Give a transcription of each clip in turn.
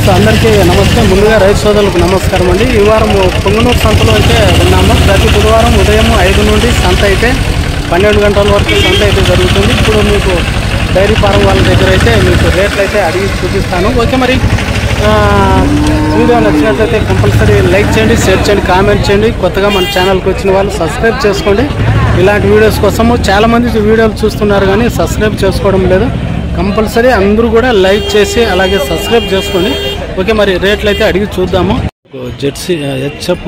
రైతు అందరికీ నమస్తే. ముందుగా రైతు సోదరులకు నమస్కారం అండి. ఈ వారం పొంగనూరు సంతలో అయితే ఉన్నాము. ప్రతి బుధవారం ఉదయం 5 నుండి సంత అయితే 12 గంటల వరకు సంత అయితే జరుగుతుంది. ఇప్పుడు మీకు డైరీ ఫారం వాళ్ళ దగ్గర అయితే మీకు రేట్లు అయితే అడిగి చూపిస్తాను. ఓకే, మరి వీడియో నచ్చినట్లయితే కంపల్సరీ లైక్ చేయండి, షేర్ చేయండి, కామెంట్ చేయండి. కొత్తగా మన ఛానల్కి వచ్చిన వాళ్ళు సబ్స్క్రైబ్ చేసుకోండి. ఇలాంటి వీడియోస్ కోసము చాలామంది వీడియోలు చూస్తున్నారు కానీ సబ్స్క్రైబ్ చేసుకోవడం లేదు. కంపల్సరీ అందరూ కూడా లైక్ చేసి అలాగే సబ్స్క్రైబ్ చేసుకోండి. ఓకే, మరి రేట్లు అయితే అడిగి చూద్దాము. Jersey HF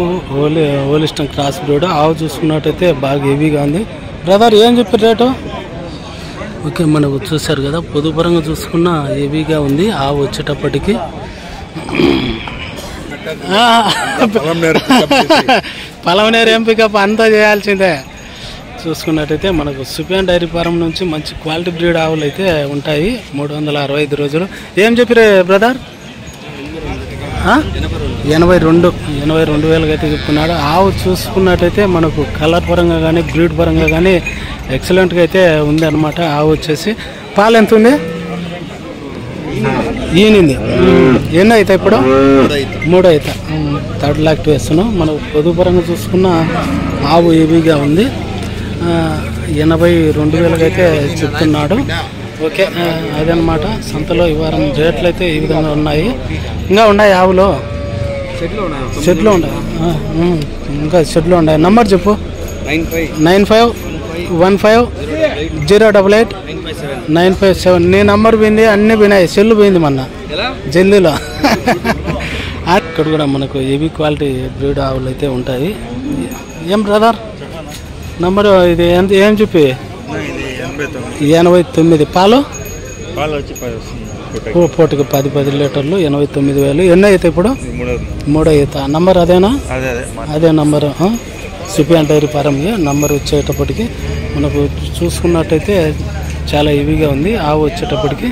Holstein cross breed ఆవు చూసుకున్నట్టయితే బాగా హెవీగా ఉంది. బ్రదర్ ఏం చెప్పి రేటు? ఓకే, మనకు చూశారు కదా, పొదుపరంగా చూసుకున్న హెవీగా ఉంది ఆవు. వచ్చేటప్పటికి పలమనేరు ఎంపిక అంతా చేయాల్సిందే. చూసుకున్నట్టయితే మనకు సుపియాన్ డైరీ ఫారం నుంచి మంచి క్వాలిటీ బ్రీడ్ ఆవులు అయితే ఉంటాయి. 365 రోజులు. ఏం చెప్పిరే బ్రదర్? 82,000 అయితే చెప్తున్నాడు. ఆవు చూసుకున్నట్టయితే మనకు కలర్ పరంగా కానీ బ్రీడ్ పరంగా కానీ ఎక్సలెంట్గా అయితే ఉంది అనమాట. ఆవు వచ్చేసి పాలు ఎంత ఉంది? ఈనింది. ఎన్ని అయితే ఇప్పుడు? 3 అయితే. 3rd లాక్ట్ వేస్తున్నాం. మనకు పొదుపరంగా చూసుకున్న ఆవు హెవీగా ఉంది. 82,000 అయితే చెప్తున్నాడు. ఓకే, అదనమాట. సంతలో ఈ వారం రేట్లు అయితే ఈ విధంగా ఉన్నాయి. ఇంకా ఉన్నాయి ఆవులు? షెడ్లో ఉన్నాయి. ఇంకా షెడ్లో ఉన్నాయి. నంబర్ చెప్పు. 9515088957. నీ నంబర్ పోయింది, అన్నీ పోయినాయి. సెల్లు పోయింది మొన్న జల్దీలో. ఇక్కడ కూడా మనకు హెవీ క్వాలిటీ బ్రీడ్ ఆవులు అయితే ఉంటాయి. ఏం బ్రదర్ నంబరు ఇది ఎంత? ఏం చెప్పి? 89. పాలు పూటకి 10 లీటర్లు. 89,000. ఎన్నో అయితే ఇప్పుడు? 3 అయితే. నంబర్ అదేనా? అదే నంబరు. సుపియాన్ డైరీ ఫారంకి నంబర్ వచ్చేటప్పటికి మనకు చూసుకున్నట్టయితే చాలా హెవీగా ఉంది ఆవు. వచ్చేటప్పటికి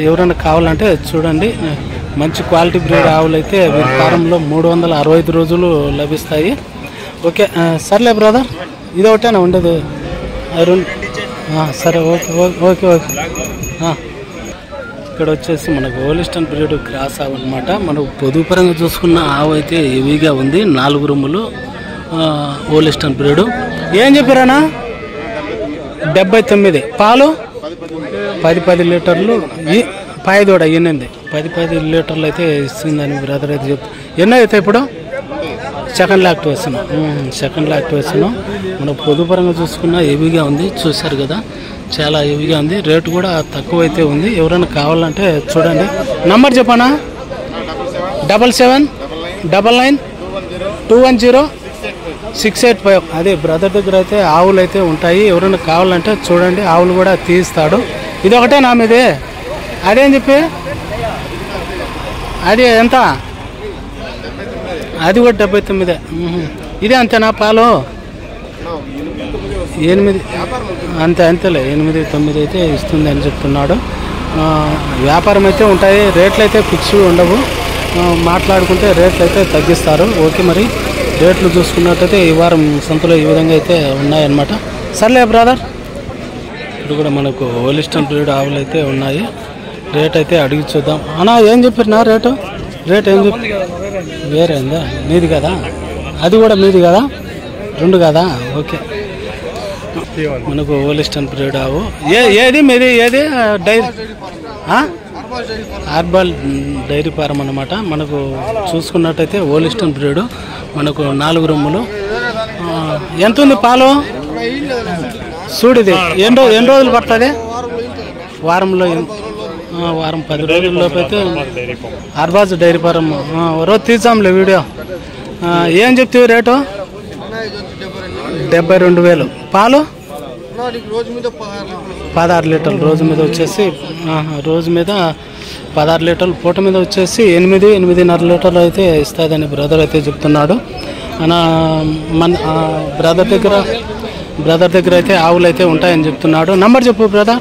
ఎవరైనా కావాలంటే చూడండి. మంచి క్వాలిటీ బ్రీడ్ ఆవులు అయితే వీరి ఫారంలో 365 రోజులు లభిస్తాయి. ఓకే, సర్లే బ్రదర్, ఇది ఒకటేనా ఉండేది? సరే, ఓకే ఓకే ఓకే. ఇక్కడ వచ్చేసి మనకు హోలిస్టన్ బ్రీడ్ క్రాస్ ఆవు అనమాట. మనకు పొదుపరంగా చూసుకున్న ఆవు అయితే హెవీగా ఉంది. 4 రూములు హోలిస్టన్ బ్రీడ్. ఏం చెప్పారనా? 79. పాలు 10 లీటర్లు. పాయదోడ 8. 10 లీటర్లు అయితే ఇస్తుందని బ్రదర్ అయితే చెప్తా. ఎన్నో అయితే ఇప్పుడు? 2nd లాక్ట్ వేస్తున్నాం. మనం పొదుపరంగా చూసుకున్న హెవీగా ఉంది. చూశారు కదా, చాలా హెవీగా ఉంది. రేటు కూడా తక్కువ అయితే ఉంది. ఎవరైనా కావాలంటే చూడండి. నంబర్ చెప్పనా? 7799210685. అదే బ్రదర్ దగ్గర అయితే ఆవులు అయితే ఉంటాయి. ఎవరైనా కావాలంటే చూడండి. ఆవులు కూడా తీస్తాడు. ఇది ఒకటే నా మీదే. అదేం చెప్పి? అది ఎంత? అది కూడా 79. ఇదే అంతేనా? పాలు 8 అంతేలే. 8, 9 అయితే ఇస్తుంది అని చెప్తున్నాడు. వ్యాపారం అయితే ఉంటాయి. రేట్లు అయితే ఫిక్స్ ఉండవు. మాట్లాడుకుంటే రేట్లు అయితే తగ్గిస్తారు. ఓకే, మరి రేట్లు చూసుకున్నట్టయితే ఈ వారం సంతలో ఈ విధంగా అయితే ఉన్నాయన్నమాట. సర్లే బ్రదర్, ఇప్పుడు కూడా మనకు హోలిస్టన్ బ్రీడ్ ఆవులు అయితే ఉన్నాయి. రేట్ అయితే అడిగి చూద్దాం. అన్నా ఏం చెప్పినా రేటు? రేట్ ఏం చెప్పి? వేరే ఉందా? మీది కదా? అది కూడా మీది కదా? 2 కదా? ఓకే, మనకు హోలిస్టన్ బ్రీడ్ ఆవు. ఏది మీది? ఏది డైరీ? హార్బల్ డైరీ ఫారం అన్నమాట. మనకు చూసుకున్నట్టయితే హోలిస్టన్ బ్రీడ్. మనకు 4 రూములు. ఎంత ఉంది పాలు? చూడిది ఎన్ని రోజులు పడుతుంది? వారంలో 10 రోజుల్లోపు అయితే హార్బాజ్ డైరీ ఫారం. రోజు తీసాంలే వీడియో. ఏం చెప్తావు రేటు? 72,000. పాలు 16 లీటర్లు. రోజు మీద వచ్చేసి 16 లీటర్లు. పూట మీద వచ్చేసి 8-8.5 లీటర్లు అయితే ఇస్తుందని బ్రదర్ అయితే చెప్తున్నాడు. మన బ్రదర్ దగ్గర అయితే ఆవులు అయితే ఉంటాయని చెప్తున్నాడు. నంబర్ చెప్పు బ్రదర్.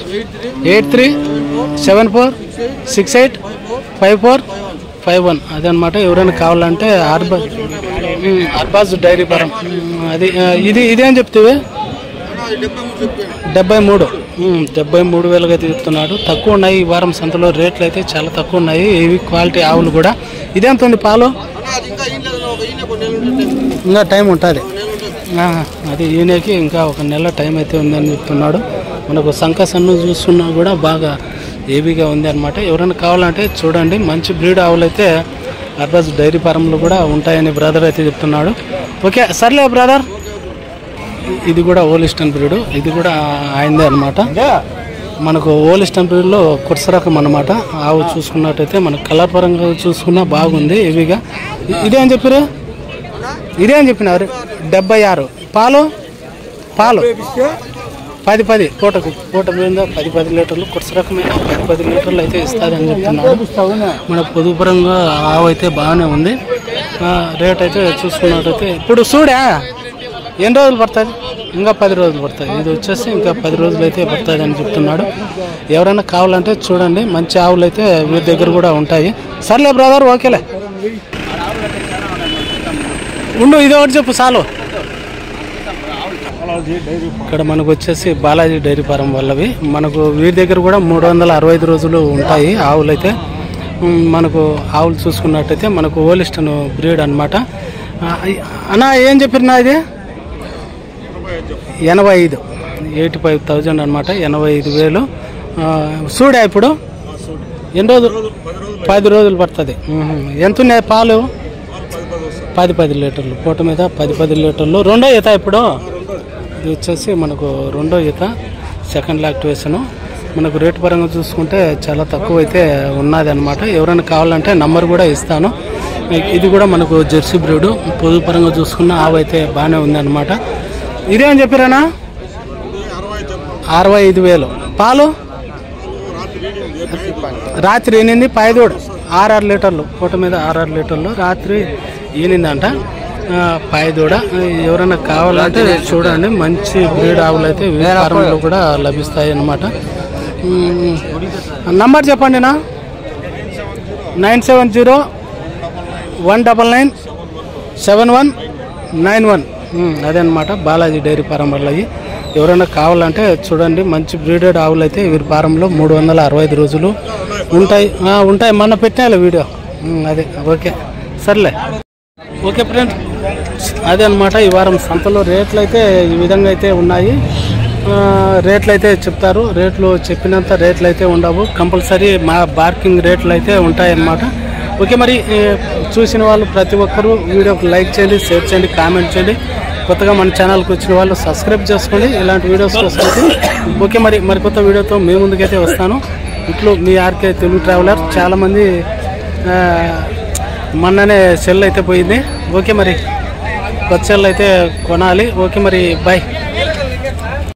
8374685451. అదనమాట. ఎవరైనా కావాలంటే హార్బాజ్ డైరీ ఫారం. అది ఇదేం చెప్తావే? 73. 73,000 అయితే చెప్తున్నాడు. తక్కువ ఉన్నాయి ఈ వారం సంతలో రేట్లు అయితే చాలా తక్కువ ఉన్నాయి. ఇవి క్వాలిటీ ఆవులు కూడా. ఇదెంత ఉంది పాలు? ఇంకా టైం ఉంటుంది. అది ఈయనకి ఇంకా 1 నెల టైం అయితే ఉందని చెప్తున్నాడు. మనకు సంకసన్ను చూస్తున్నా కూడా బాగా ఏబీగా ఉంది అనమాట. ఎవరైనా కావాలంటే చూడండి. మంచి బ్రీడ్ ఆవులు అయితే అర్బజ్ డైరీ ఫారంలో కూడా ఉంటాయని బ్రదర్ అయితే చెప్తున్నాడు. ఓకే సర్లే బ్రదర్. ఇది కూడా ఓలిస్టన్ బ్రీడ్. ఇది కూడా ఆయనదే అనమాట. మనకు ఓలిస్టన్ బ్రీడ్లో కొత్త రకం అనమాట. ఆవు చూసుకున్నట్టయితే మనకు కలర్ పరంగా చూసుకున్నా బాగుంది ఏబీగా. ఇదేం చెప్పారు? ఇదేం చెప్పినారు? 76 పాలు 10 పూట మీద 10 లీటర్లు కొత్త రకమైన 10 లీటర్లు అయితే ఇస్తారని చెప్తున్నారు. మన పొదుపురంగా ఆవు అయితే బాగానే ఉంది. రేట్ అయితే చూసుకున్నట్టయితే ఇప్పుడు చూడా ఎన్ని రోజులు పడుతుంది? ఇంకా 10 రోజులు పడుతుంది. ఇది వచ్చేసి ఇంకా 10 రోజులు అయితే పడుతుంది అని చెప్తున్నాడు. ఎవరైనా కావాలంటే చూడండి. మంచి ఆవులు అయితే వీరి దగ్గర కూడా ఉంటాయి. సర్లే బ్రదర్ ఓకేలే ఉండు. ఇది ఒకటి చెప్పు చాలు. ఇక్కడ మనకు వచ్చేసి బాలాజీ డైరీ ఫారం వాళ్ళవి. మనకు వీరి దగ్గర కూడా 365 రోజులు ఉంటాయి ఆవులు అయితే. మనకు ఆవులు చూసుకున్నట్టయితే మనకు ఓలిస్టన్ బ్రీడ్ అనమాట. అన్నా ఏం చెప్పినా ఇది 85,000 అనమాట. 85,000 చూడా. ఇప్పుడు ఎన్ని రోజులు? 10 రోజులు పడుతుంది. ఎంత ఉన్నాయి పాలు? 10 లీటర్లు పూట మీద 10 లీటర్లు. రెండో ఈత ఇప్పుడు ఇది వచ్చేసి మనకు రెండో ఈత సెకండ్ లాక్టివేషన్. మనకు రేటు పరంగా చూసుకుంటే చాలా తక్కువ అయితే ఉన్నది అనమాట. ఎవరైనా కావాలంటే నంబర్ కూడా ఇస్తాను. ఇది కూడా మనకు జెర్సీ బ్రీడ్. పొదుపు పరంగా చూసుకున్న ఆవు అయితే బాగానే ఉంది అనమాట. ఇదేమని చెప్పారనా? 65,000 పాలు రాత్రి ఈనింది. 6 లీటర్లు పూట మీద 6 లీటర్లు రాత్రి ఈనిందంట. 5 ఎవరైనా కావాలంటే చూడండి. మంచి బ్రీడ్ ఆవులు అయితే వ్యాపారంలో కూడా లభిస్తాయి అన్నమాట. నంబర్ చెప్పండి నా 970-199-7191. అదే అనమాట బాలాజీ డైరీ ఫారం వాళ్ళవి. ఎవరైనా కావాలంటే చూడండి. మంచి బ్రీడెడ్ ఆవులు అయితే వీరి ఫారంలో 365 రోజులు ఉంటాయి. మొన్న పెట్టినా వీడియో అదే. ఓకే సర్లే ఓకే ఫ్రెండ్స్. అదే అనమాట ఈ వారం సంతలో రేట్లు అయితే ఈ విధంగా అయితే ఉన్నాయి. రేట్లు అయితే చెప్తారు. రేట్లు చెప్పినంత రేట్లు అయితే ఉండవు. కంపల్సరీ మా బార్కింగ్ రేట్లు అయితే ఉంటాయన్నమాట. ఓకే మరి చూసిన వాళ్ళు ప్రతి ఒక్కరూ వీడియోకి లైక్ చేయండి, షేర్ చేయండి, కామెంట్ చేయండి. కొత్తగా మన ఛానల్కి వచ్చిన వాళ్ళు సబ్స్క్రైబ్ చేసుకోండి ఇలాంటి వీడియోస్ వస్తుంది. ఓకే మరి కొత్త వీడియోతో మీ ముందుకైతే వస్తాను. ఇట్లు మీ ఆర్కే తెలుగు ట్రావెలర్. చాలామంది మొన్ననే సెల్ అయితే పోయింది. ఓకే మరి కొత్త సెల్ అయితే కొనాలి. ఓకే మరి బాయ్.